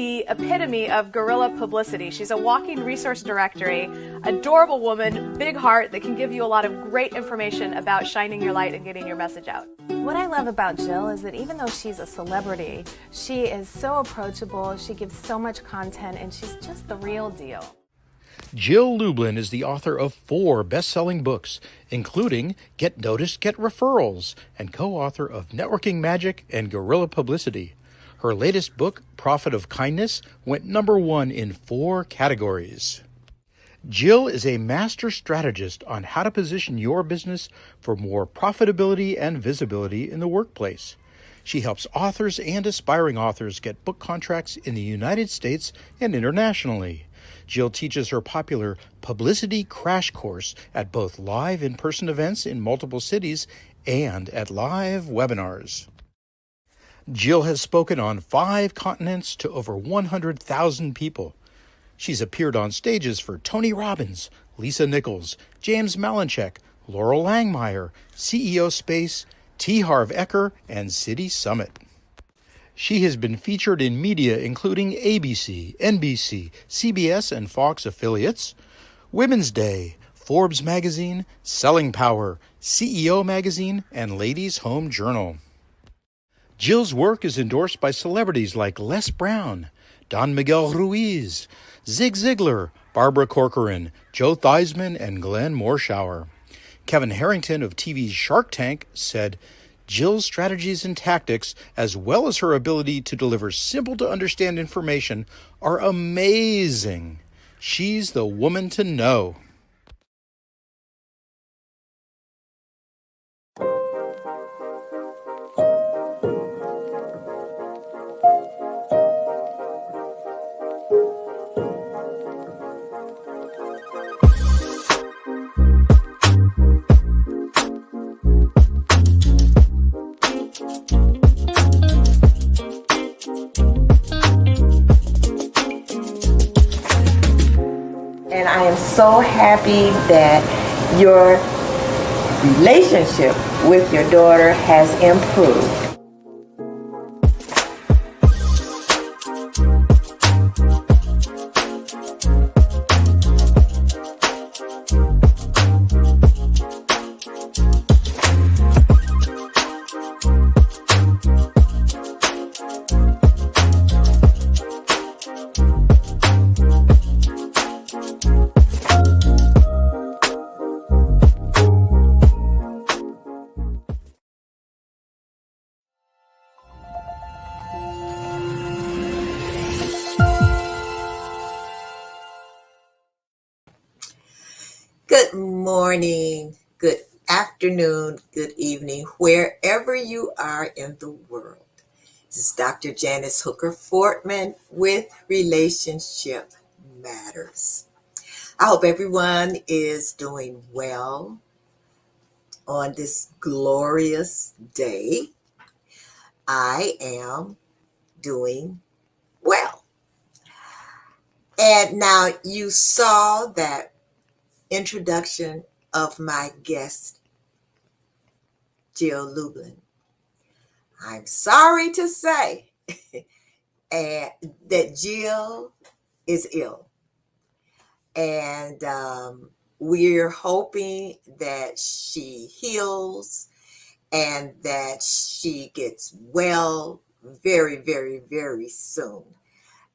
the epitome of guerrilla publicity. She's a walking resource directory, adorable woman, big heart that can give you a lot of great information about shining your light and getting your message out. What I love about Jill is that even though she's a celebrity, she is so approachable, she gives so much content, and she's just the real deal. Jill Lublin is the author of 4 best-selling books, including Get Noticed, Get Referrals, and co-author of Networking Magic and Guerrilla Publicity. Her latest book, Profit of Kindness, went #1 in 4 categories. Jill is a master strategist on how to position your business for more profitability and visibility in the workplace. She helps authors and aspiring authors get book contracts in the United States and internationally. Jill teaches her popular Publicity Crash Course at both live in-person events in multiple cities and at live webinars. Jill has spoken on 5 continents to over 100,000 people. She's appeared on stages for Tony Robbins, Lisa Nichols, James Malinchak, Laurel Langmeyer, CEO Space, Harv Eker, and City Summit. She has been featured in media including ABC, NBC, CBS, and Fox affiliates, Women's Day, Forbes Magazine, Selling Power, CEO Magazine, and Ladies' Home Journal. Jill's work is endorsed by celebrities like Les Brown, Don Miguel Ruiz, Zig Ziglar, Barbara Corcoran, Joe Theismann, and Glenn Morshower. Kevin Harrington of TV's Shark Tank said, Jill's strategies and tactics, as well as her ability to deliver simple-to-understand information, are amazing. She's the woman to know. And I am so happy that your relationship with your daughter has improved. Good morning, good afternoon, good evening, wherever you are in the world. This is Dr. Janice Hooker Fortman with Relationship Matters. I hope everyone is doing well on this glorious day. I am doing well. And now you saw that introduction of my guest, Jill Lublin. I'm sorry to say that Jill is ill. And we're hoping that she heals and that she gets well very, very, very soon.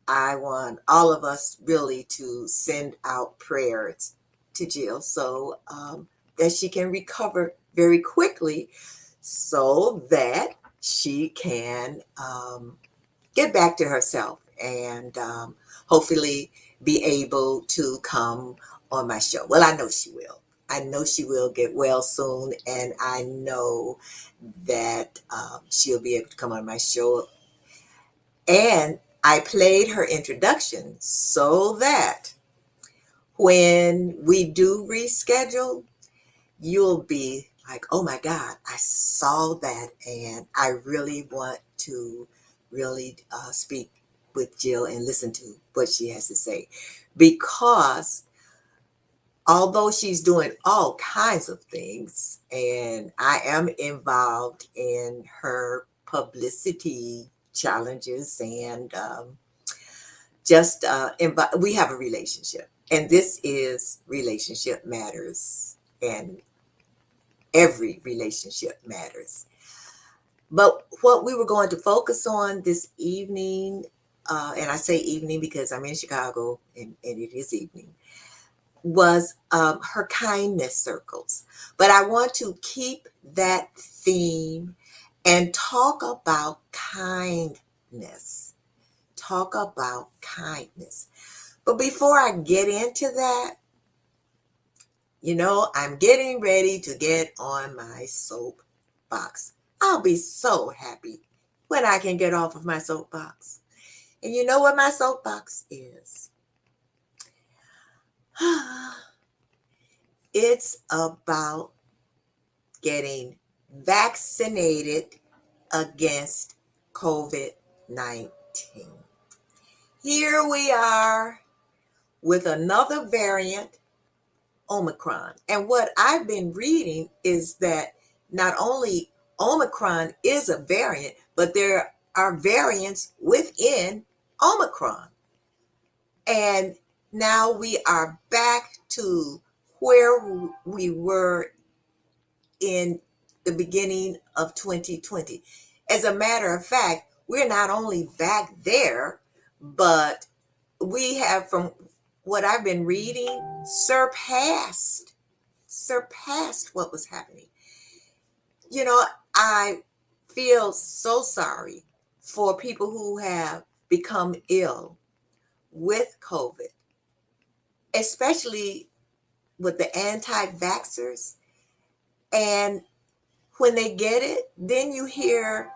I want all of us really to send out prayers to Jill so that she can recover very quickly so that she can get back to herself and hopefully be able to come on my show. Well, I know she will. I know she will get well soon, and I know that she'll be able to come on my show. And I played her introduction so that when we do reschedule, you'll be like, oh my God, I saw that and I really want to really speak with Jill and listen to what she has to say. Because although she's doing all kinds of things, and I am involved in her publicity challenges and just we have a relationship, and this is Relationship Matters, and every relationship matters. But what we were going to focus on this evening, and I say evening because I'm in Chicago and it is evening, was her kindness circles. But I want to keep that theme and talk about kindness. Talk about kindness. But before I get into that, I'm getting ready to get on my soapbox. I'll be so happy when I can get off of my soapbox. And you know what my soapbox is? It's about getting vaccinated against COVID-19. Here we are with another variant, Omicron. And what I've been reading is that not only Omicron is a variant, but there are variants within Omicron. And now we are back to where we were in the beginning of 2020. As a matter of fact, we're not only back there, but we have, from what I've been reading, surpassed what was happening. I feel so sorry for people who have become ill with COVID, especially with the anti-vaxxers. And when they get it, then you hear,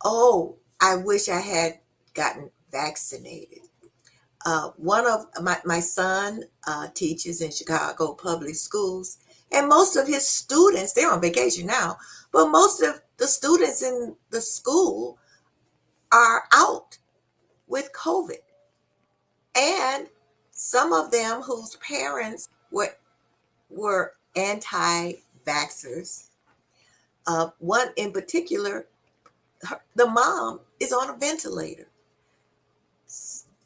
oh, I wish I had gotten vaccinated. One of my son teaches in Chicago public schools, and most of his students, they're on vacation now, but most of the students in the school are out with COVID. And some of them whose parents were anti-vaxxers. One in particular, the mom is on a ventilator.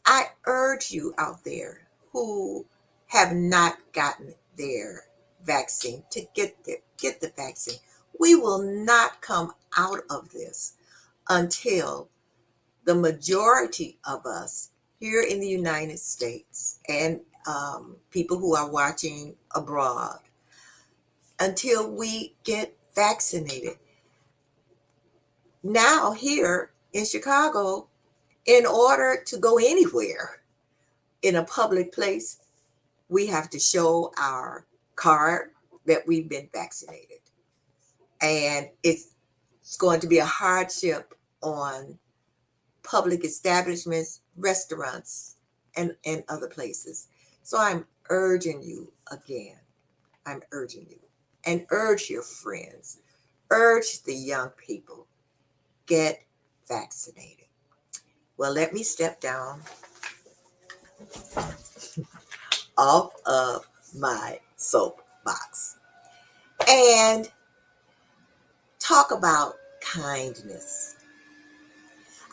I urge you out there who have not gotten their vaccine to get the vaccine. We will not come out of this until the majority of us here in the United States and people who are watching abroad, until we get vaccinated. Now here in Chicago, in order to go anywhere in a public place, we have to show our card that we've been vaccinated. And it's going to be a hardship on public establishments, restaurants, and other places. So I'm urging you again. I'm urging you, and urge your friends, urge the young people, get vaccinated. Well, let me step down off of my soapbox and talk about kindness.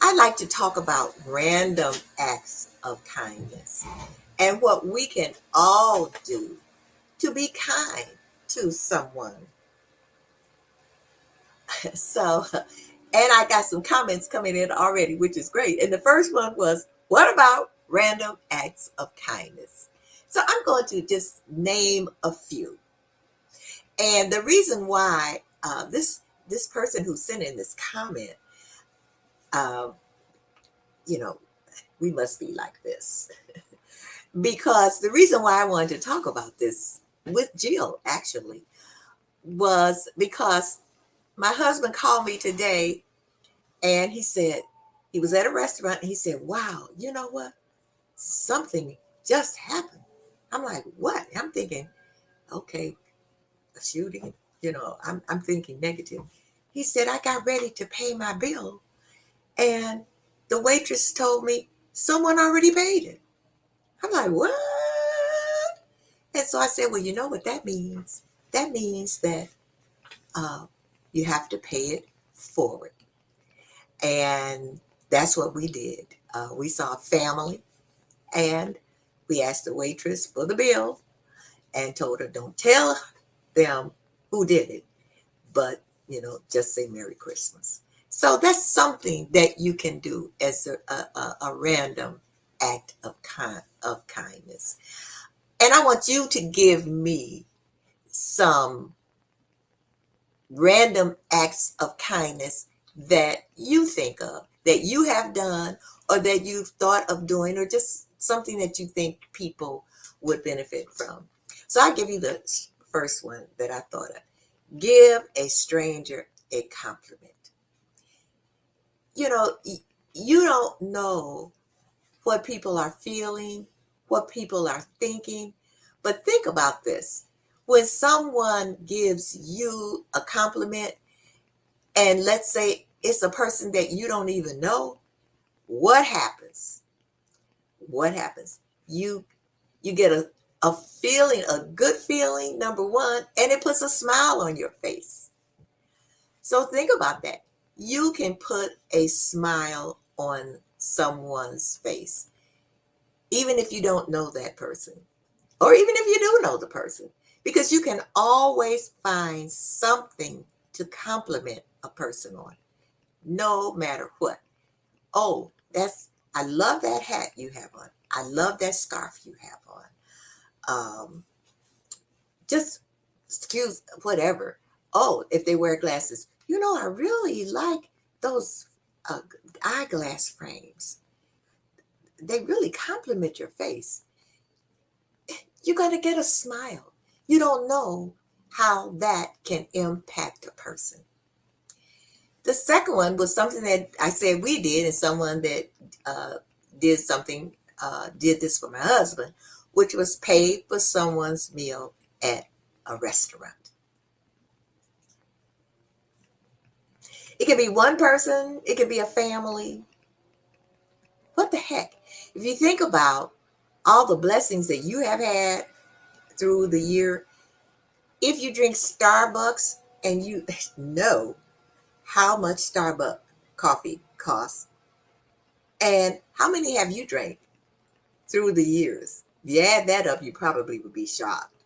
I like to talk about random acts of kindness and what we can all do to be kind to someone. So, and I got some comments coming in already, which is great. And the first one was, what about random acts of kindness? So I'm going to just name a few. And the reason why this person who sent in this comment, we must be like this. Because the reason why I wanted to talk about this with Jill actually was because my husband called me today and he said, he was at a restaurant and he said, wow, you know what? Something just happened. I'm like, what? I'm thinking, okay, a shooting, I'm thinking negative. He said, I got ready to pay my bill and the waitress told me someone already paid it. I'm like, what? And so I said, well, you know what that means? That means that you have to pay it forward. And that's what we did. We saw a family And we asked the waitress for the bill and told her, don't tell them who did it, but, just say Merry Christmas. So that's something that you can do as a random act of kindness. And I want you to give me some random acts of kindness that you think of, that you have done, or that you've thought of doing, or just something that you think people would benefit from. So I'll give you the first one that I thought of. Give a stranger a compliment. You don't know what people are feeling, what people are thinking, but think about this. When someone gives you a compliment, and let's say it's a person that you don't even know, what happens? What happens? You get a feeling, a good feeling, number one, and it puts a smile on your face. So think about that. You can put a smile on someone's face, even if you don't know that person, or even if you do know the person, because you can always find something to compliment a person on, no matter what. Oh, I love that hat you have on. I love that scarf you have on. Just excuse whatever. Oh, if they wear glasses, I really like those eyeglass frames. They really compliment your face. You're going to get a smile. You don't know how that can impact a person. The second one was something that I said we did, and someone that did this for my husband, which was pay for someone's meal at a restaurant. It could be one person, it could be a family. What the heck? If you think about all the blessings that you have had through the year, if you drink Starbucks and you know how much Starbucks coffee costs, and how many have you drank through the years? If you add that up, you probably would be shocked.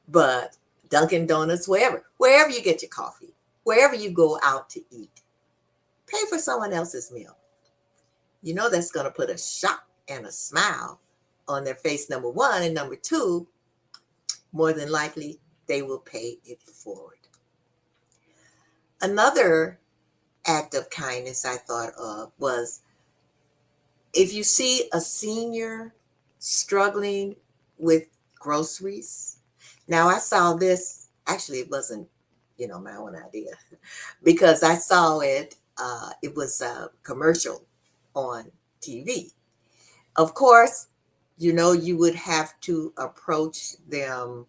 But Dunkin' Donuts, wherever you get your coffee, wherever you go out to eat, pay for someone else's meal. That's going to put a shock and a smile on their face, number one, and number two, more than likely, they will pay it forward. Another act of kindness I thought of was, if you see a senior struggling with groceries. Now, I saw this, actually it wasn't, my own idea, because I saw it, it was a commercial on TV. Of course, you would have to approach them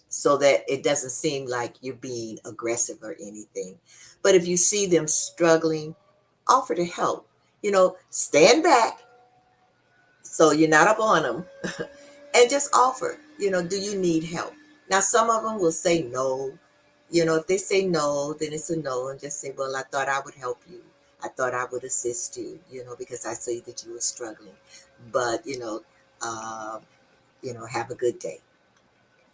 so that it doesn't seem like you're being aggressive or anything. But if you see them struggling, offer to help. Stand back so you're not up on them and just offer, do you need help? Now, some of them will say no. If they say no, then it's a no, and just say, well, I thought I would help you. I thought I would assist you, because I see that you were struggling. But, have a good day.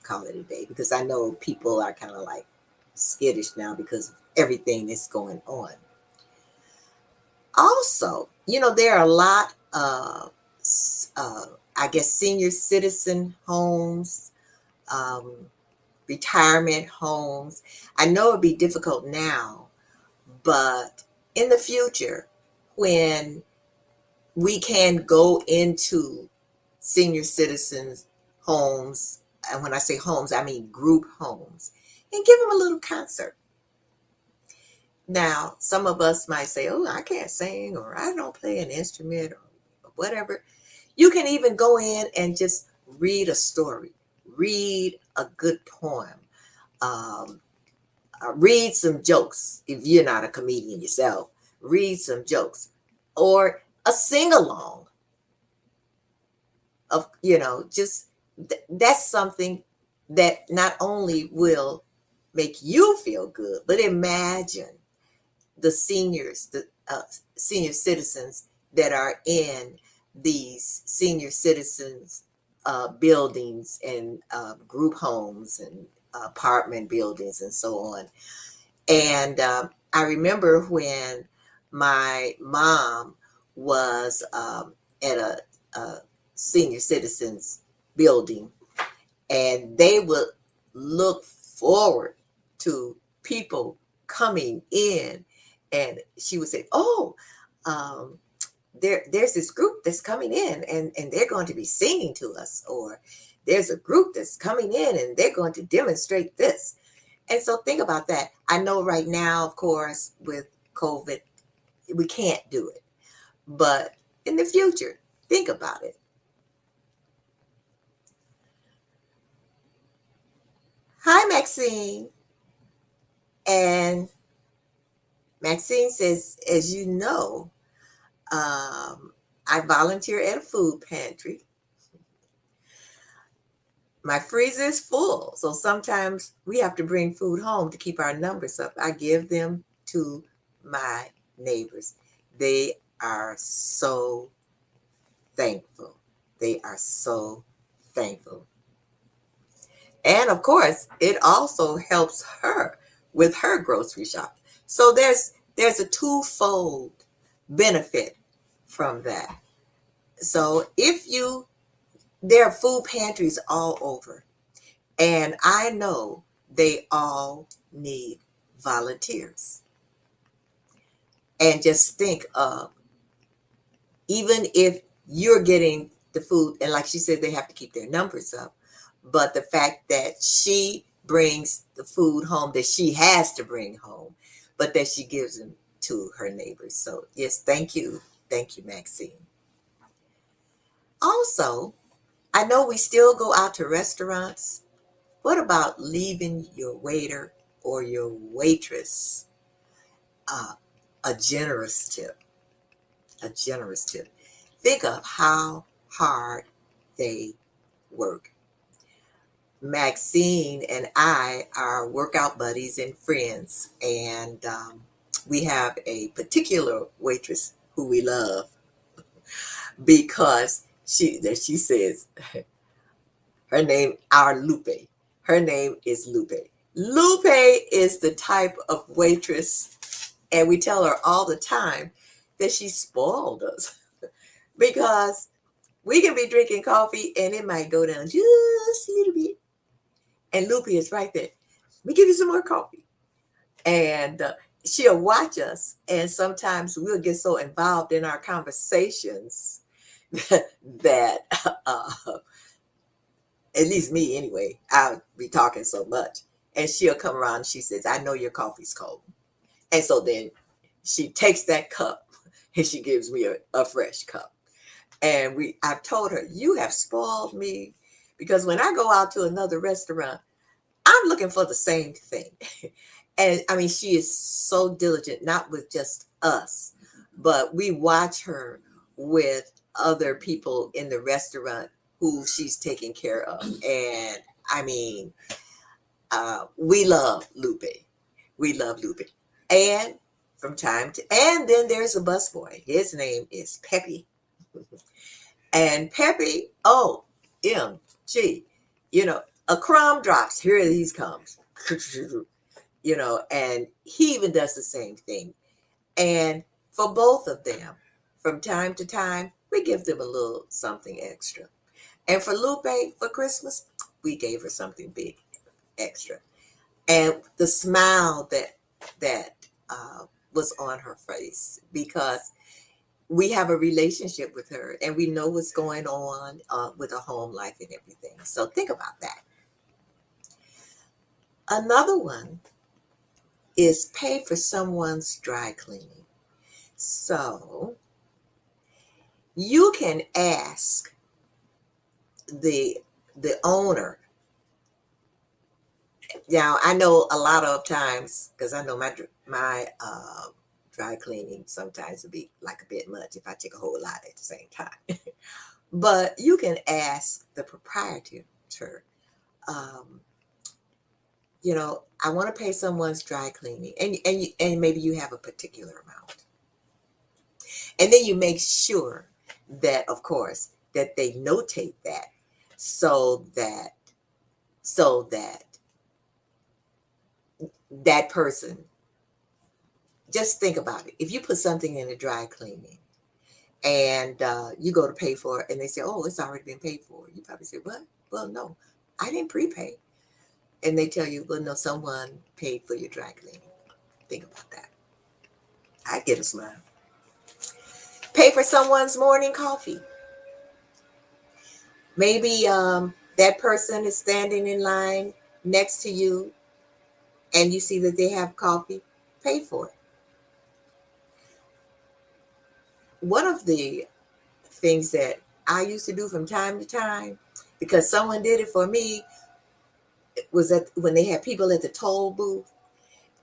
Call it a day, because I know people are kind of like skittish now because of everything that's going on. Also, there are a lot of, senior citizen homes, retirement homes. I know it'd be difficult now, but in the future, when we can go into senior citizens homes, and when I say homes, I mean group homes, and give them a little concert. Now, some of us might say, oh, I can't sing, or I don't play an instrument, or whatever. You can even go in and just read a story, read a good poem, read some jokes. If you're not a comedian yourself, read some jokes, or a sing-along of, that's something that not only will make you feel good, but imagine the seniors, the senior citizens that are in these senior citizens buildings and group homes and apartment buildings and so on. And I remember when my mom was at a senior citizens building, and they would look forward to people coming in, and she would say, oh, there's this group that's coming in, and they're going to be singing to us, or there's a group that's coming in and they're going to demonstrate this. And so think about that. I know right now, of course, with COVID, we can't do it, but in the future, think about it. Hi, Maxine. And Maxine says, as you know, I volunteer at a food pantry. My freezer is full, so sometimes we have to bring food home to keep our numbers up. I give them to my neighbors. They are so thankful. They are so thankful. And of course, it also helps her with her grocery shop. So there's a twofold benefit from that. So there are food pantries all over, and I know they all need volunteers. And just think of, even if you're getting the food, and like she said, they have to keep their numbers up, but the fact that she brings the food home that she has to bring home, but that she gives them to her neighbors. So yes, thank you, Maxine. Also, I know we still go out to restaurants. What about leaving your waiter or your waitress a generous tip? A generous tip. Think of how hard they work. Maxine and I are workout buddies and friends, and we have a particular waitress who we love because she says her name, Lupe. Her name is Lupe. Lupe is the type of waitress, and we tell her all the time that she spoiled us because we can be drinking coffee and it might go down just a little bit. And Lupe is right there. Let me give you some more coffee. And she'll watch us. And sometimes we'll get so involved in our conversations that at least me anyway, I'll be talking so much. And she'll come around and she says, I know your coffee's cold. And so then she takes that cup and she gives me a fresh cup. And I've told her, you have spoiled me, because when I go out to another restaurant, I'm looking for the same thing. And I mean, she is so diligent, not with just us, but we watch her with other people in the restaurant who she's taking care of. And I mean, we love Lupe. We love Lupe. And and then there's a busboy. His name is Peppy. And Peppy, OMG, a crumb drops. Here these comes, and he even does the same thing. And for both of them, from time to time, we give them a little something extra. And for Lupe, for Christmas, we gave her something big extra. And the smile that was on her face, because we have a relationship with her and we know what's going on with her home life and everything. So think about that. Another one is pay for someone's dry cleaning. So you can ask the owner. Now, I know a lot of times, because I know my dry cleaning sometimes would be like a bit much if I take a whole lot at the same time. But you can ask the proprietor, I want to pay someone's dry cleaning, and maybe you have a particular amount. And then you make sure that, of course, that they notate that so that that person, just think about it. If you put something in a dry cleaning and you go to pay for it and they say, oh, it's already been paid for, you probably say, what? Well, no, I didn't prepay. And they tell you, well, no, someone paid for your dry cleaning. Think about that. I get a smile. Pay for someone's morning coffee. Maybe that person is standing in line next to you and you see that they have coffee. Pay for it. One of the things that I used to do from time to time, because someone did it for me, was that when they had people at the toll booth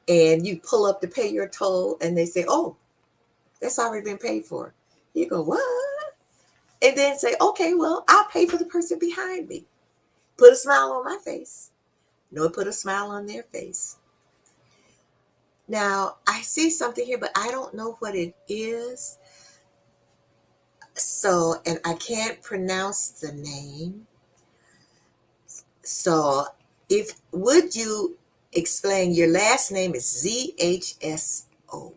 and you pull up to pay your toll and they say, oh, that's already been paid for. You go, what? And then say, okay, well, I'll pay for the person behind me. Put a smile on my face. No, put a smile on their face. Now, I see something here, but I don't know what it is. So, and I can't pronounce the name. So, would you explain, your last name is ZHSO.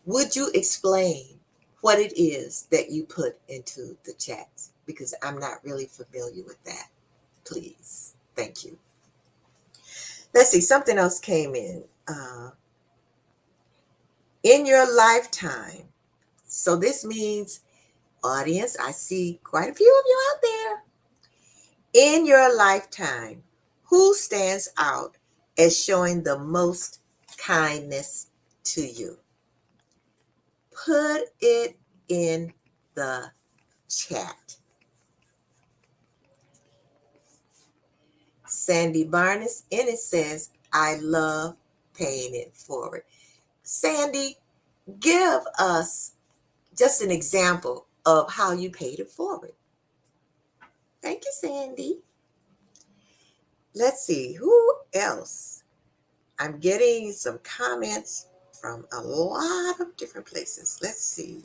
Would you explain what it is that you put into the chat? Because I'm not really familiar with that. Please. Thank you. Let's see, something else came in. In your lifetime. So this means, audience, I see quite a few of you out there. In your lifetime, who stands out as showing the most kindness to you? Put it in the chat. Sandy Barnes in it says, I love paying it forward. Sandy, give us just an example of how you paid it forward. Thank you, Sandy. Let's see, who else? I'm getting some comments from a lot of different places. Let's see.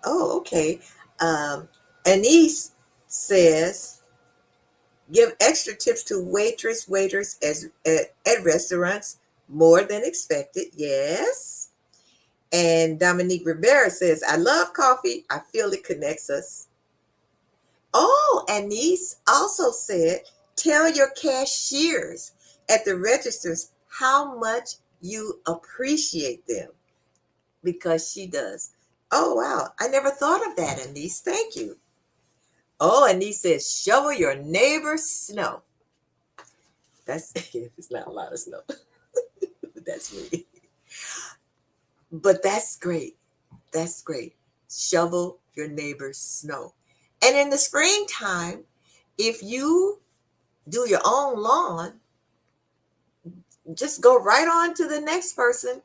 Okay. Anise says, give extra tips to waiters at restaurants, more than expected. Yes. And Dominique Rivera says, I love coffee. I feel it connects us. Oh, Anise also said, tell your cashiers at the registers how much you appreciate them, because she does. Oh, wow. I never thought of that, Anise. Thank you. Oh, Anise says, shovel your neighbor's snow. That's, it's not a lot of snow. That's me. But that's great. That's great. Shovel your neighbor's snow. And in the springtime, if you do your own lawn, just go right on to the next person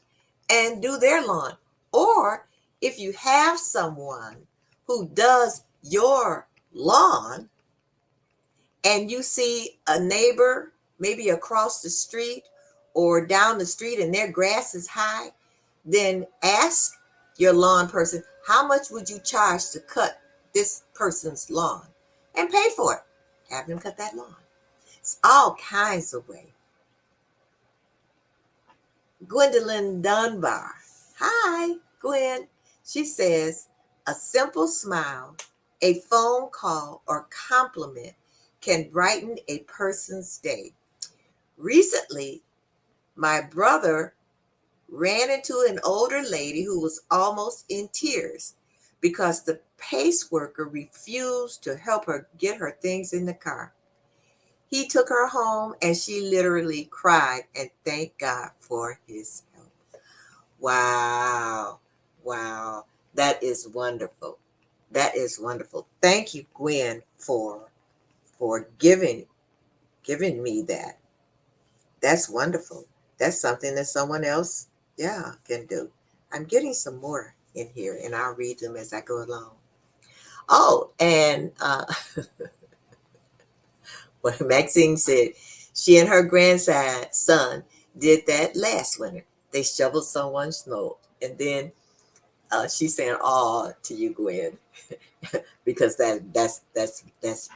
and do their lawn. Or if you have someone who does your lawn and you see a neighbor maybe across the street or down the street and their grass is high, then ask your lawn person, how much would you charge to cut this person's lawn? And pay for it. Have them cut that lawn. It's all kinds of ways. Gwendolyn Dunbar. Hi, Gwen. She says, a simple smile, a phone call, or compliment can brighten a person's day. Recently, my brother ran into an older lady who was almost in tears because the pace worker refused to help her get her things in the car. He took her home and she literally cried and thanked God for his help. Wow. Wow. That is wonderful. That is wonderful. Thank you, Gwen, for giving me that. That's wonderful. That's something that someone else, can do. I'm getting some more in here, and I'll read them as I go along. Oh, and what Maxine said, She and her grandson did that last winter. They shoveled someone's snow. And then she's saying, "Oh, to you, Gwen," because that's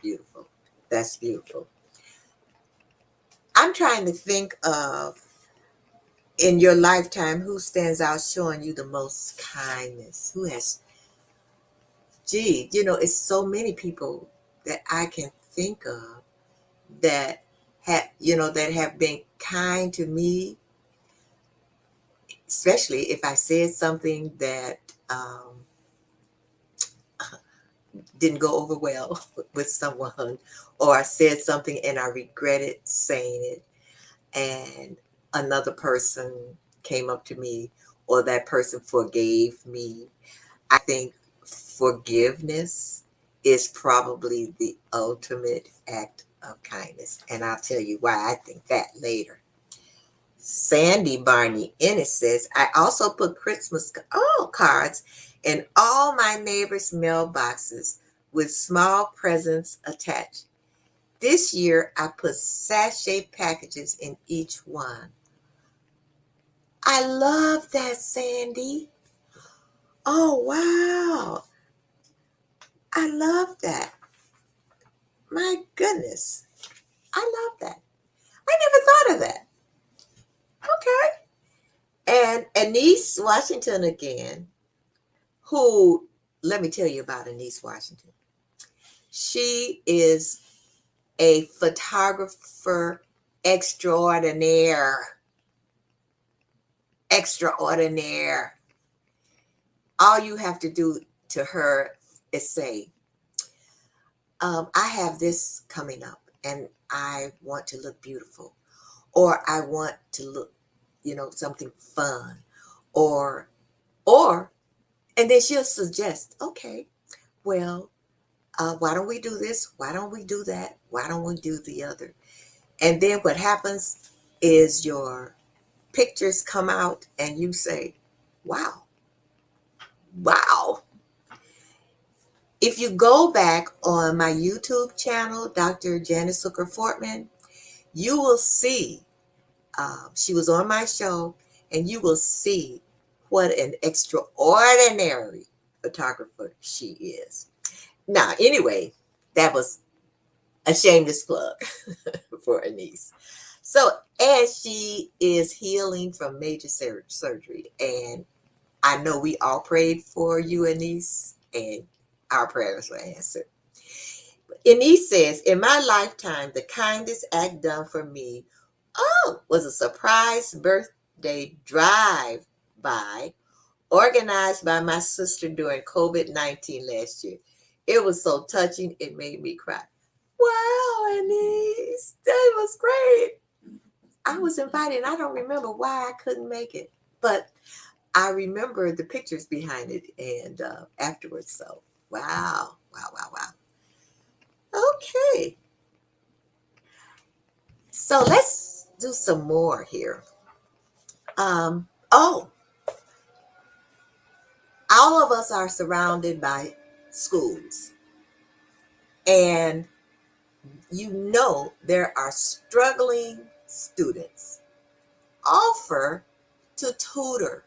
beautiful. That's beautiful. I'm trying to think of, in your lifetime, who stands out showing you the most kindness? Who has, it's so many people that I can think of that have been kind to me, especially if I said something that didn't go over well with someone, or I said something and I regretted saying it, and another person came up to me, or that person forgave me. I think forgiveness is probably the ultimate act of kindness. And I'll tell you why I think that later. Sandy Barney Ennis says, I also put Christmas cards in all my neighbors' mailboxes with small presents attached. This year, I put sachet packages in each one. I love that, Sandy. Oh, wow. I love that. My goodness. I love that. I never thought of that. Okay. And Anise Washington again, who, let me tell you about Anise Washington. She is a photographer extraordinaire. Extraordinaire. All you have to do to her is say, I have this coming up and I want to look beautiful, or I want to look, something fun, or, and then she'll suggest, okay, well, why don't we do this? Why don't we do that? Why don't we do the other? And then what happens is your pictures come out and you say, wow. If you go back on my YouTube channel, Dr. Janice Hooker Fortman, you will see, she was on my show, and you will see what an extraordinary photographer she is. Now, anyway, that was a shameless plug for Anise. So, as she is healing from major surgery, and I know we all prayed for you, Anise, and our prayers were answered. Anise says, in my lifetime, the kindest act done for me, was a surprise birthday drive-by organized by my sister during COVID-19 last year. It was so touching, it made me cry. Wow, Anise, that was great. I was invited. I don't remember why I couldn't make it, but I remember the pictures behind it and afterwards. So, wow. Okay. So let's do some more here. All of us are surrounded by schools, and there are struggling students. Offer to tutor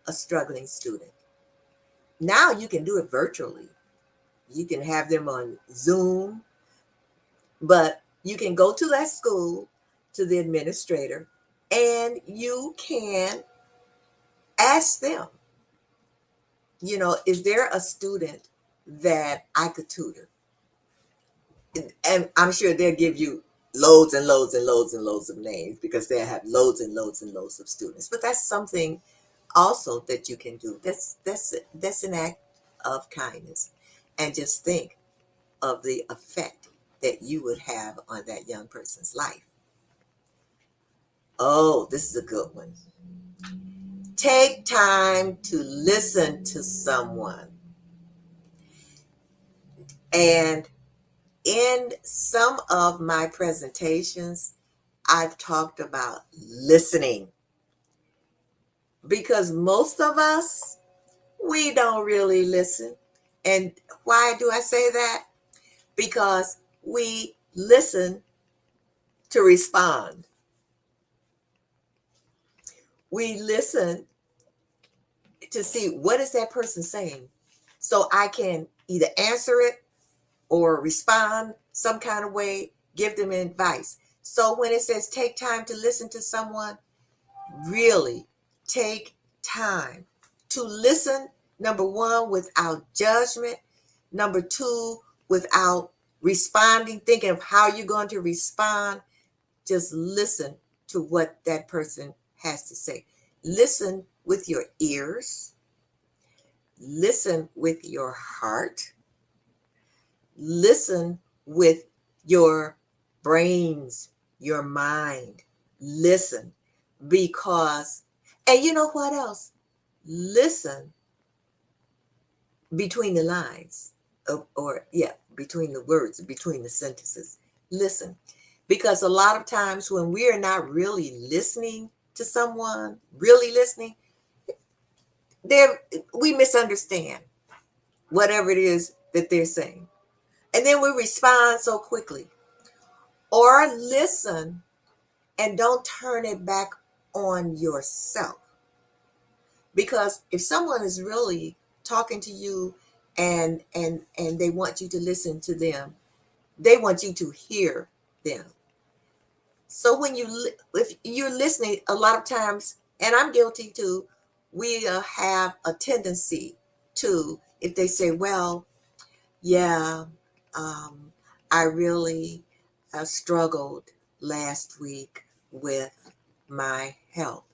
a struggling student. Now you can do it virtually. You can have them on Zoom, but you can go to that school, to the administrator, and you can ask them, is there a student that I could tutor? And I'm sure they'll give you loads and loads and loads and loads of names, because they have loads and loads and loads of students. But that's something also that you can do. That's an act of kindness. And just think of the effect that you would have on that young person's life. Oh, this is a good one. Take time to listen to someone. And in some of my presentations, I've talked about listening, because most of us, we don't really listen. And why do I say that? Because we listen to respond. We listen to see what is that person saying, so I can either answer it or respond some kind of way, give them advice. So when it says take time to listen to someone, really take time to listen. Number one, without judgment. Number two, without responding, thinking of how you're going to respond. Just listen to what that person has to say. Listen with your ears. Listen with your heart. Listen with your brains, your mind. Listen, because, and you know what else? Listen between the lines, between the words, between the sentences. Listen, because a lot of times when we are not really listening to someone, really listening, we misunderstand whatever it is that they're saying. And then we respond so quickly. Or listen and don't turn it back on yourself. Because if someone is really talking to you and they want you to listen to them, they want you to hear them. So if you're listening, a lot of times, and I'm guilty too, we have a tendency to, if they say, well, yeah, I really struggled last week with my health.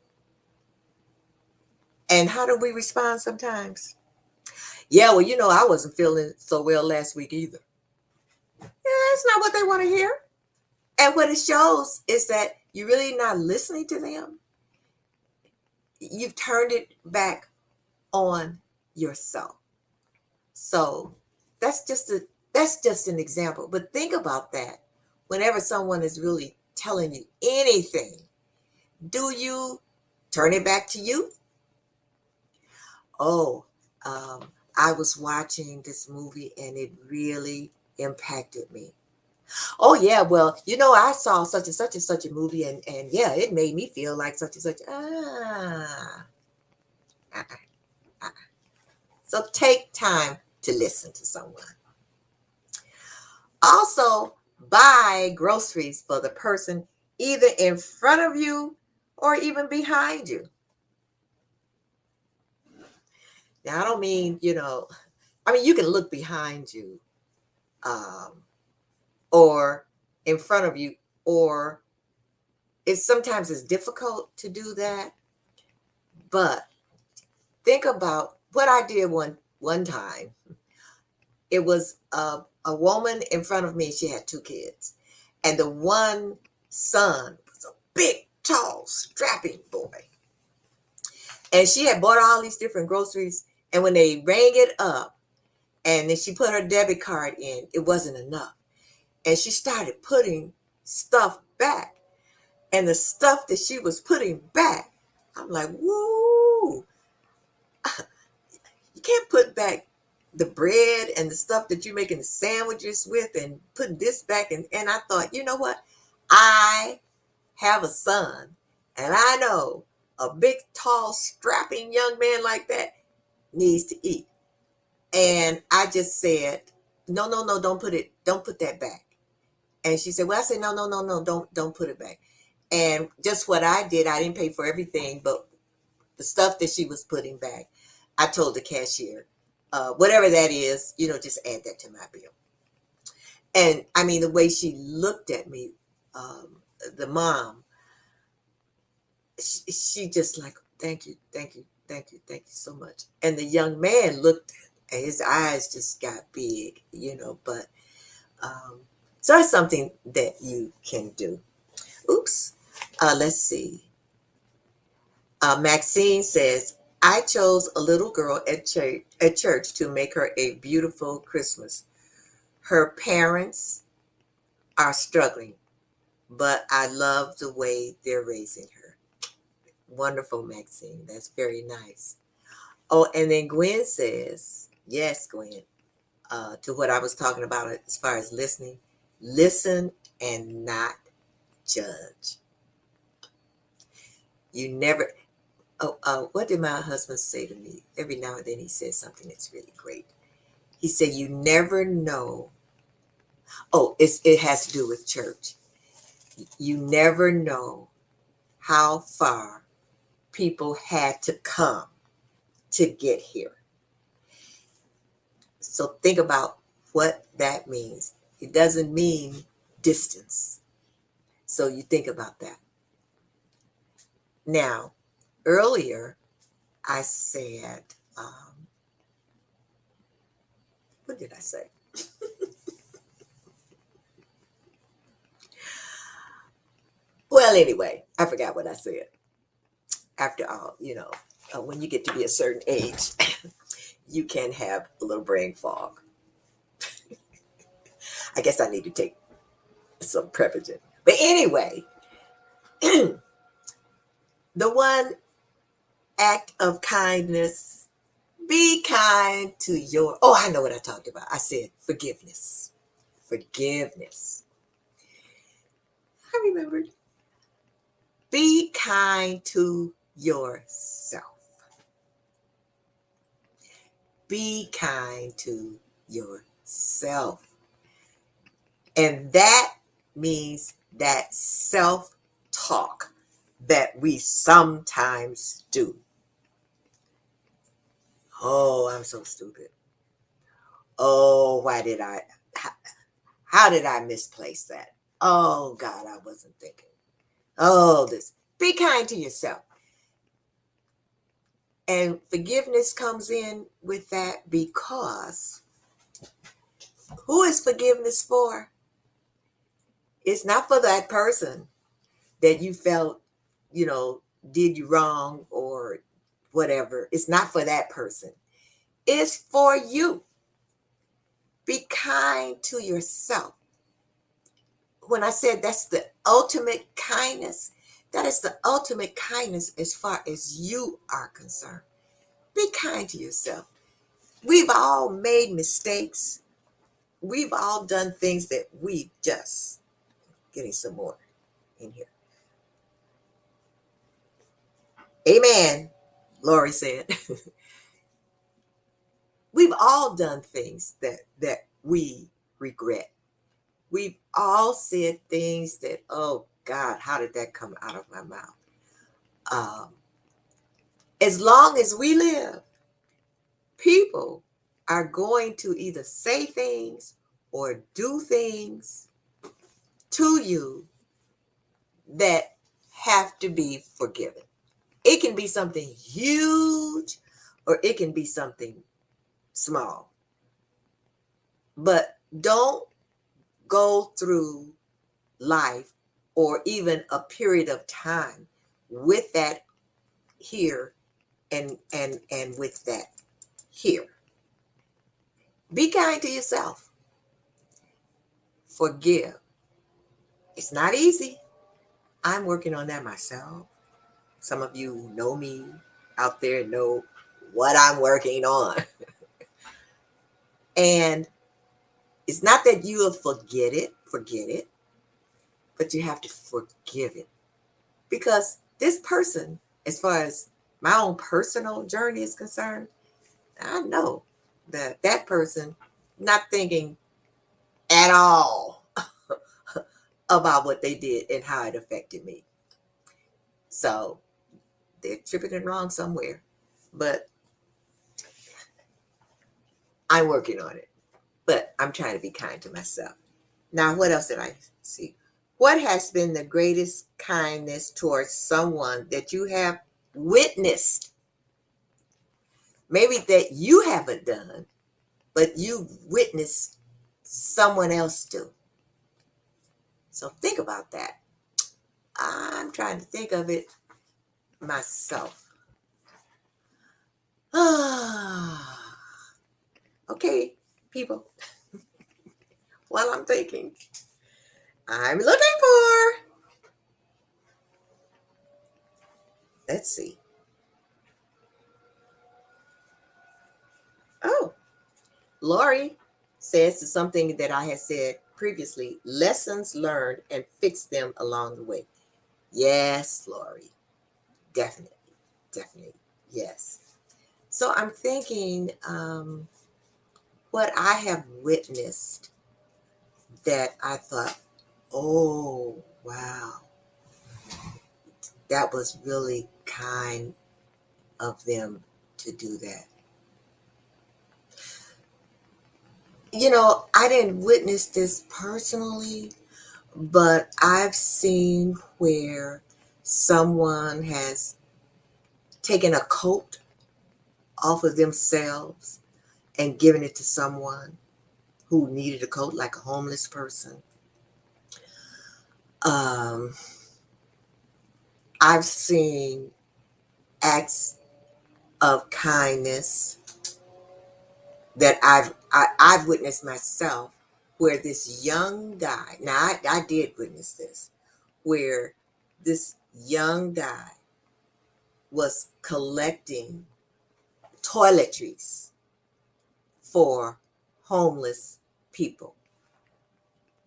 And how do we respond sometimes? Yeah, well, I wasn't feeling so well last week either. Yeah, that's not what they want to hear. And what it shows is that you're really not listening to them. You've turned it back on yourself. So that's just an example. But think about that. Whenever someone is really telling you anything, do you turn it back to you? Oh, I was watching this movie and it really impacted me. Oh yeah, well, I saw such and such and such a movie and yeah, it made me feel like such and such. So take time to listen to someone. Also, buy groceries for the person either in front of you or even behind you. Now, I don't mean, you can look behind you, or in front of you, or sometimes it's difficult to do that. But think about what I did one time. It was a woman in front of me. She had 2 kids, and the one son was a big, tall, strapping boy. And she had bought all these different groceries, and when they rang it up, and then she put her debit card in, it wasn't enough. And she started putting stuff back. And the stuff that she was putting back, I'm like, woo! You can't put back the bread and the stuff that you're making the sandwiches with and putting this back. And I thought, you know what? I have a son, and I know a big, tall, strapping young man like that needs to eat. And I just said, no, don't put that back. And she said, well, I said, no, don't put it back. And just what I did, I didn't pay for everything, but the stuff that she was putting back, I told the cashier, whatever that is, just add that to my bill. And I mean, the way she looked at me, the mom, she just like, thank you so much. And the young man looked, and his eyes just got big, but so that's something that you can do. Oops. Let's see. Maxine says, I chose a little girl at church to make her a beautiful Christmas. Her parents are struggling, but I love the way they're raising her. Wonderful, Maxine. That's very nice. Oh, and then Gwen says, yes, Gwen, to what I was talking about as far as listening. Listen and not judge. You never, what did my husband say to me? Every now and then he says something that's really great. He said, you never know. Oh, it has to do with church. You never know how far people had to come to get here. So think about what that means. It doesn't mean distance. So you think about that. Now, earlier I said, what did I say? Well, anyway, I forgot what I said. After all, when you get to be a certain age, you can have a little brain fog. I guess I need to take some Prevagen. But anyway, the one act of kindness, be kind to your, I know what I talked about. I said forgiveness. Forgiveness. I remembered. Be kind to yourself. Be kind to yourself. And that means that self-talk that we sometimes do. Oh, I'm so stupid. Oh, how did I misplace that? Oh, God, I wasn't thinking. Oh, this. Be kind to yourself. And forgiveness comes in with that because who is forgiveness for? It's not for that person that you felt, did you wrong or whatever. It's not for that person. It's for you. Be kind to yourself. When I said that's the ultimate kindness, that is the ultimate kindness as far as you are concerned. Be kind to yourself. We've all made mistakes. We've all done things that we just, getting some more in here. Amen, Lori said. We've all done things that we regret. We've all said things that, oh God, how did that come out of my mouth? As long as we live, people are going to either say things or do things to you that have to be forgiven. It can be something huge or it can be something small. But don't go through life or even a period of time with that here and with that here. Be kind to yourself. Forgive. It's not easy. I'm working on that myself. Some of you who know me out there know what I'm working on. And it's not that you will forget it, but you have to forgive it. Because this person, as far as my own personal journey is concerned, I know that person not thinking at all about what they did and how it affected me. So they're tripping it wrong somewhere, but I'm working on it. But I'm trying to be kind to myself. Now, what else did I see? What has been the greatest kindness towards someone that you have witnessed? Maybe that you haven't done, but you've witnessed someone else do. So think about that. I'm trying to think of it myself. Okay, people. While I'm thinking, I'm looking for, let's see. Oh, Lori says something that I had said previously, lessons learned, and fix them along the way. Yes, Lori. Definitely. Definitely. Yes. So I'm thinking what I have witnessed that I thought, oh, wow, that was really kind of them to do that. You know, I didn't witness this personally, but I've seen where someone has taken a coat off of themselves and given it to someone who needed a coat, like a homeless person. I've seen acts of kindness that I've witnessed myself, where this young guy, now I did witness this, where this young guy was collecting toiletries for homeless people.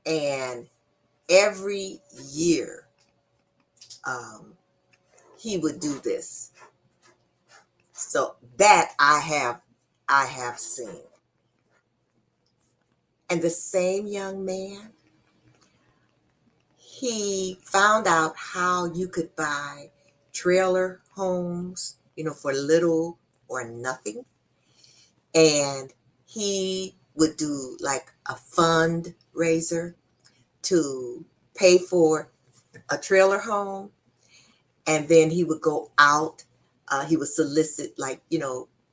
And every year he would do this. So that I have seen. And the same young man, he found out how you could buy trailer homes, for little or nothing. And he would do like a fundraiser to pay for a trailer home. And then he would go out, he would solicit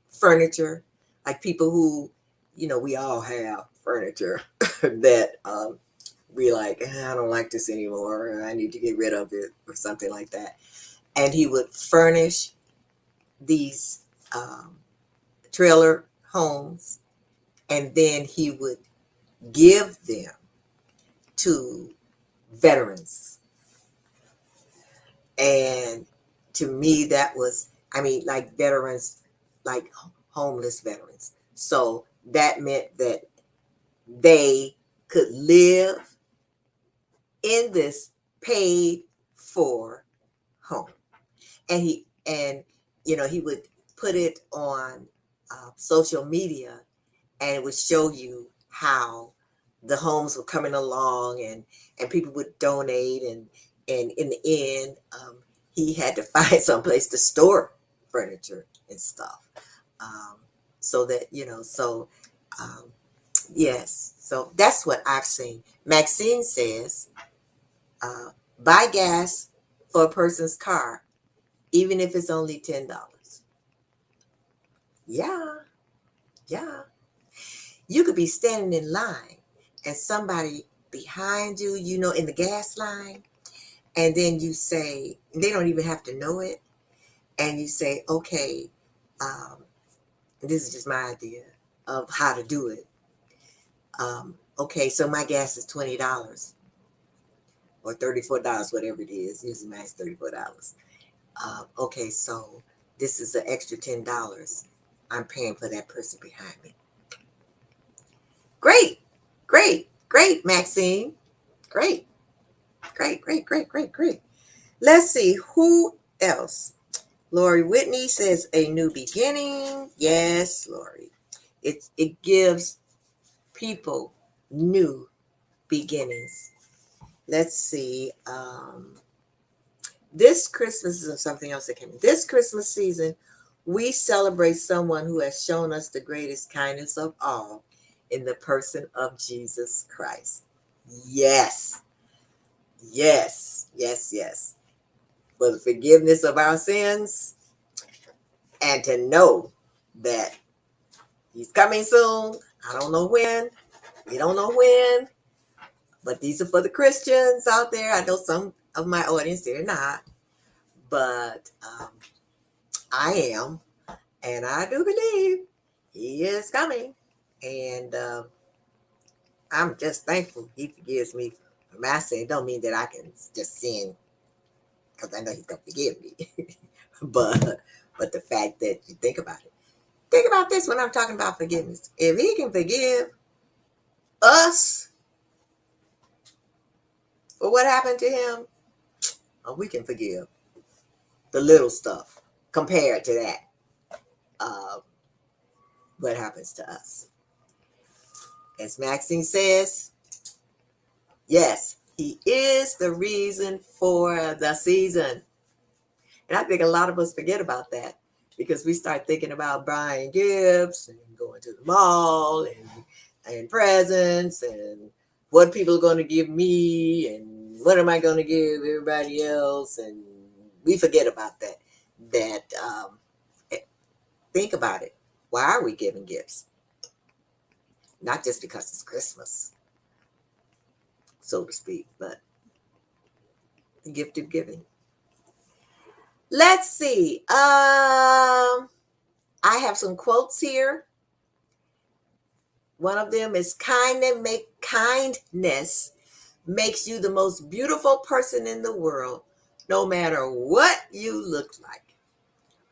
furniture, like people who, we all have furniture that we like, I don't like this anymore, I need to get rid of it or something like that. And he would furnish these trailer homes, and then he would give them to veterans. And to me, that was, like veterans, like homeless veterans. So that meant that they could live in this paid for home. And he would put it on social media, and it would show you how the homes were coming along, and people would donate, and in the end, he had to find someplace to store furniture and stuff. So that, yes. So that's what I've seen. Maxine says, buy gas for a person's car, even if it's only $10. Yeah. You could be standing in line and somebody behind you, in the gas line, and then you say, they don't even have to know it, and you say, okay, this is just my idea of how to do it. Okay, so my gas is $20 or $34, whatever it is. Usually mine's $34. Okay, so this is an extra $10 I'm paying for that person behind me. Great, Maxine. Great. Let's see, who else? Lori Whitney says a new beginning. Yes, Lori. It gives people new beginnings. Let's see. This Christmas is something else that came in. This Christmas season, we celebrate someone who has shown us the greatest kindness of all in the person of Jesus Christ. Yes. For the forgiveness of our sins, and to know that he's coming soon. I don't know when. We don't know when. But these are for the Christians out there. I know some of my audience, they're not. But I am. And I do believe he is coming. And I'm just thankful he forgives me for my sin. Don't mean that I can just sin, because I know he's going to forgive me. But the fact that you think about it. Think about this when I'm talking about forgiveness. If he can forgive us, But what happened to him? Oh, we can forgive the little stuff compared to that. What happens to us? As Maxine says, yes, he is the reason for the season. And I think a lot of us forget about that because we start thinking about buying gifts and going to the mall and presents and what people are going to give me and what am I going to give everybody else. And we forget about that. Think about it. Why are we giving gifts? Not just because it's Christmas, so to speak, but the gift of giving. Let's see. I have some quotes here. One of them is kindness makes you the most beautiful person in the world, no matter what you look like.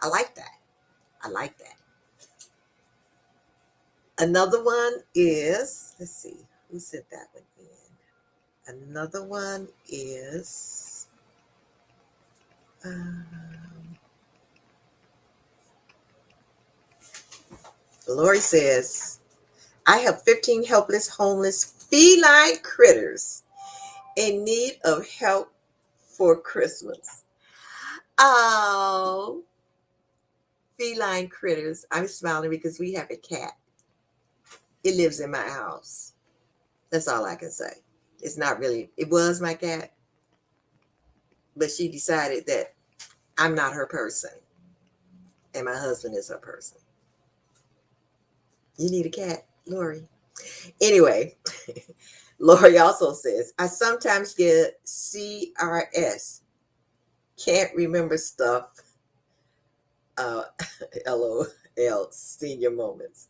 I like that. Another one is, let's see, who said that one in? Another one is, Lori says, I have 15 helpless, homeless, feline critters in need of help for Christmas. Oh, feline critters. I'm smiling because we have a cat. It lives in my house. That's all I can say. It's not really, it was my cat, but she decided that I'm not her person and my husband is her person. You need a cat, Lori. Anyway, Lori also says, I sometimes get CRS. Can't remember stuff. LOL, senior moments.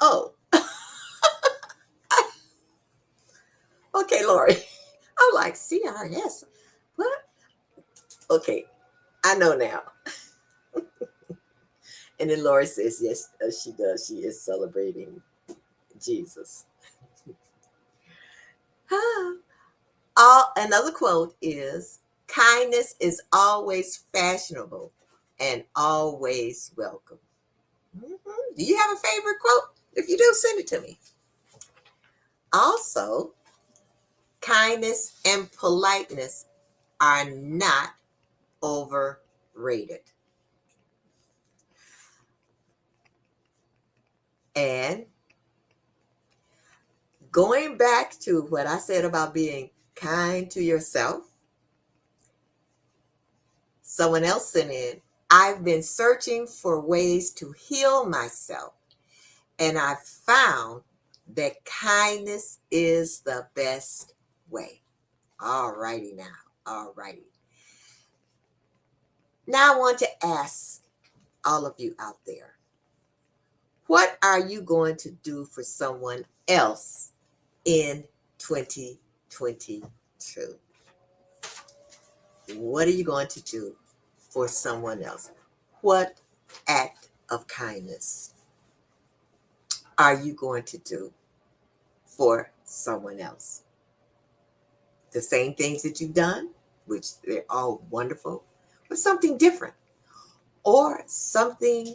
Oh. Okay, Lori. I'm like, CRS. What? Okay, I know now. And then Lori says, yes, she does. She is celebrating Jesus. Another quote is, kindness is always fashionable and always welcome. Do you have a favorite quote? If you do, send it to me. Also, kindness and politeness are not overrated. And going back to what I said about being kind to yourself, someone else sent in, I've been searching for ways to heal myself, and I found that kindness is the best way. All righty now. All righty. Now I want to ask all of you out there, what are you going to do for someone else in 2022? What are you going to do for someone else? What act of kindness are you going to do for someone else? The same things that you've done, which they're all wonderful, but something different, or something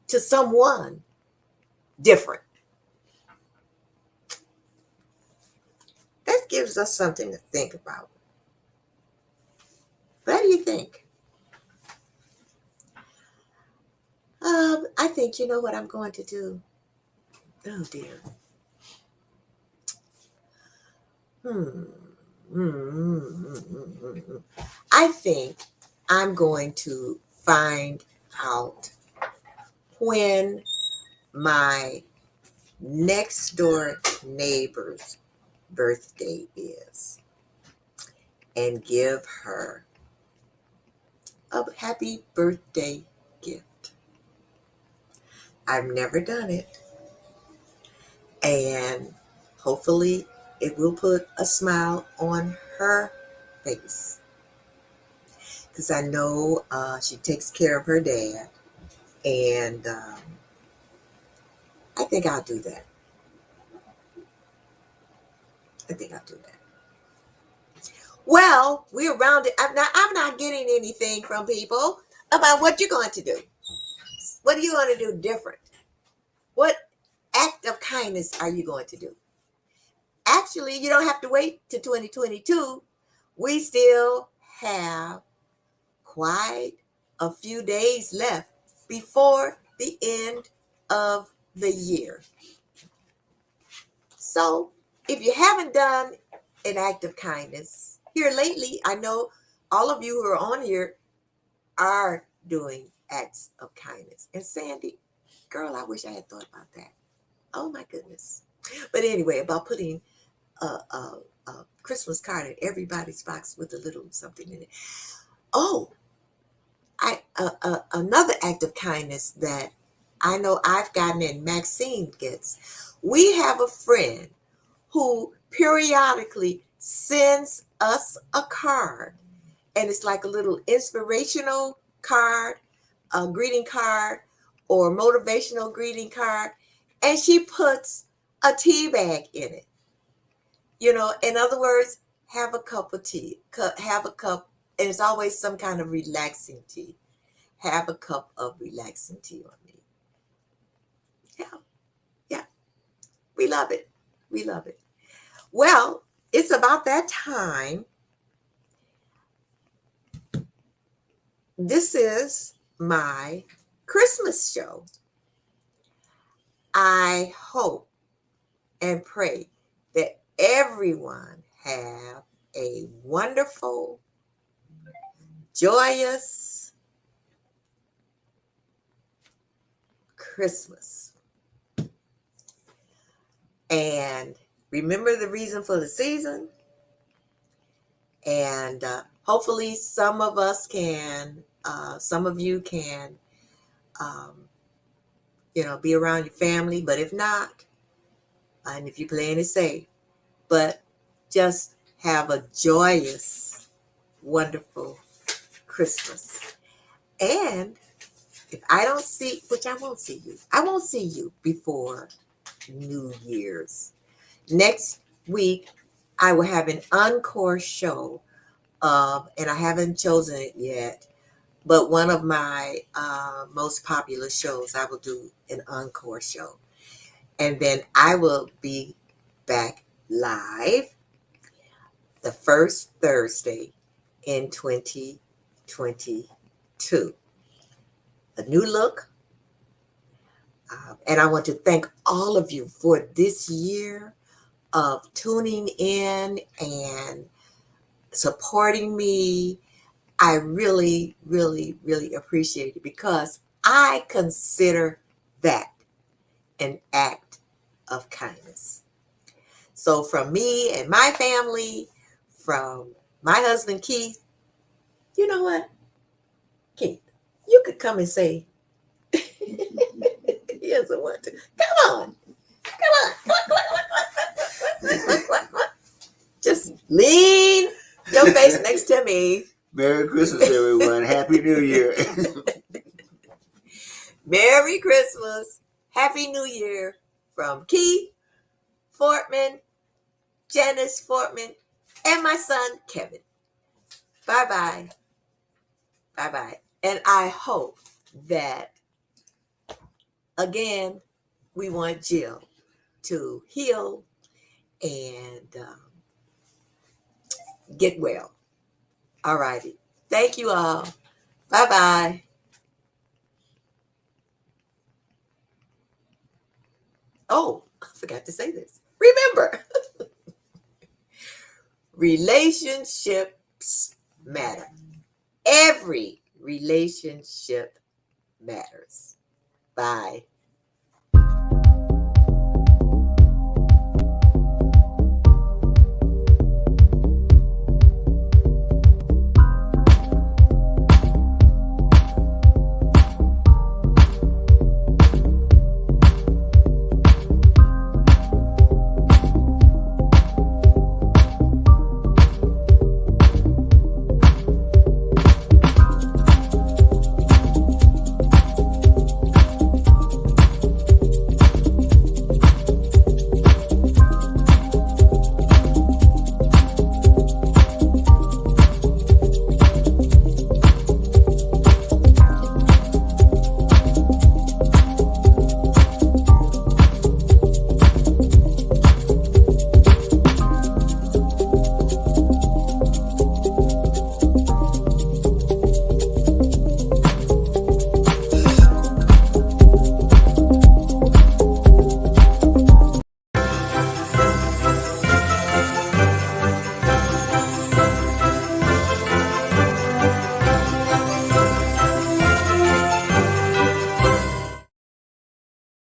to someone different. That gives us something to think about. What do you think? I think you know what I'm going to do. Oh dear. I think I'm going to find out when my next door neighbor's birthday is and give her a happy birthday gift. I've never done it, and hopefully it will put a smile on her face, because I know she takes care of her dad, and I think I'll do that. I think I'll do that. Well, we're around it. I'm not getting anything from people about what you're going to do. What are you going to do different? What act of kindness are you going to do? Actually, you don't have to wait to 2022. We still have quite a few days left before the end of the year. So if you haven't done an act of kindness here lately, I know all of you who are on here are doing acts of kindness. And Sandy, girl, I wish I had thought about that. Oh my goodness. But anyway, about putting a Christmas card in everybody's box with a little something in it. Oh, another act of kindness that I know I've gotten and Maxine gets. We have a friend who periodically sends us a card, and it's like a little inspirational card, a greeting card, or motivational greeting card, and she puts a tea bag in it. You know, in other words, have a cup of tea, have a cup, and it's always some kind of relaxing tea. Have a cup of relaxing tea on me. Yeah. We love it. We love it. Well, it's about that time. This is my Christmas show. I hope and pray that everyone have a wonderful, joyous Christmas. And remember the reason for the season. And hopefully some of you can, be around your family. But if not, and if you're playing it safe, but just have a joyous, wonderful Christmas. And if I don't see, which I won't see you before New Year's. Next week, I will have an encore show and I haven't chosen it yet, but one of my most popular shows, I will do an encore show. And then I will be back live the first Thursday in 2022. A new look. And I want to thank all of you for this year of tuning in and supporting me. I really, really, really appreciate it because I consider that an act of kindness. So from me and my family, from my husband, Keith, you know what? Keith, you could come and say, he doesn't want to. Come on. Just lean your face next to me. Merry Christmas, everyone. Happy New Year. Merry Christmas. Happy New Year from Keith Fortman, Janice Fortman, and my son, Kevin. Bye-bye. Bye-bye. And I hope that, again, we want Jill to heal and get well. All righty. Thank you all. Bye-bye. Oh, I forgot to say this. Remember, relationships matter. Every relationship matters. Bye.